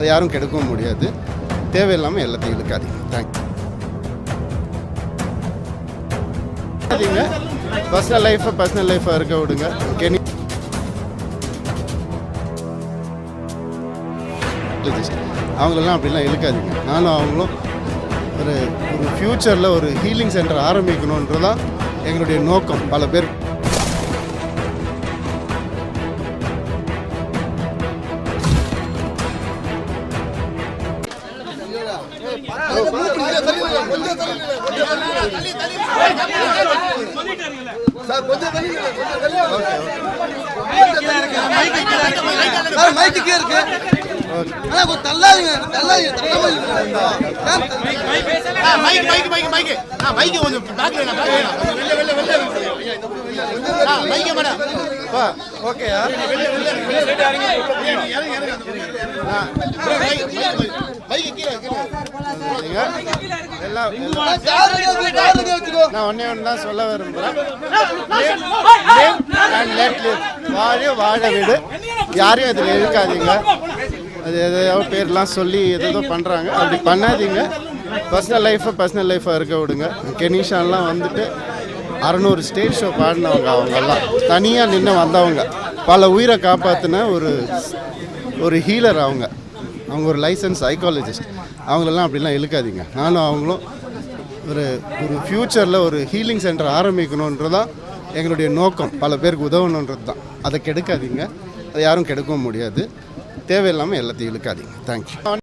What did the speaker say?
அதை யாரும் கெடுக்கவும் முடியாது. தேவையில்லாமல் எல்லாத்தையும் இழுக்காதீங்க. தேங்க்யூ. பர்சனல் லைஃப்பை இருக்க விடுங்க. அவங்களெல்லாம் அப்படிலாம் இழுக்காதீங்க. நானும் அவங்களும் ஒரு ஃப்யூச்சரில் ஒரு ஹீலிங் சென்டர் ஆரம்பிக்கணுன்றதான் எங்களுடைய நோக்கம். பல பேர் நான் ஒன்னே ஒன்று தான் சொல்ல விரும்புகிறேன். வாழ வீடு, யாரையும் அதில் இழுக்காதீங்க. அது எதையோ பேர்லாம் சொல்லி எதோ பண்ணுறாங்க, அப்படி பண்ணாதீங்க. பர்சனல் லைஃப்பை இருக்க விடுங்க. கெனிஷான்லாம் வந்துட்டு 600 ஸ்டேஜ் ஷோ பாடினவங்க. அவங்கெல்லாம் தனியாக நின்று வந்தவங்க, பல உயிரை காப்பாற்றின ஒரு ஹீலர். அவங்க ஒரு லைசன்ஸ் சைக்காலஜிஸ்ட். அவங்களெல்லாம் அப்படிலாம் இழுக்காதீங்க. நானும் அவங்களும் ஒரு ஃப்யூச்சரில் ஒரு ஹீலிங் சென்டர் ஆரம்பிக்கணுன்றதான் எங்களுடைய நோக்கம். பல பேருக்கு உதவணுன்றது தான். அதை கெடுக்காதீங்க. அதை யாரும் கெடுக்கவும் முடியாது. தேவையில்லாமல் எல்லாத்தையும் இழுக்காதீங்க. தேங்க்யூ.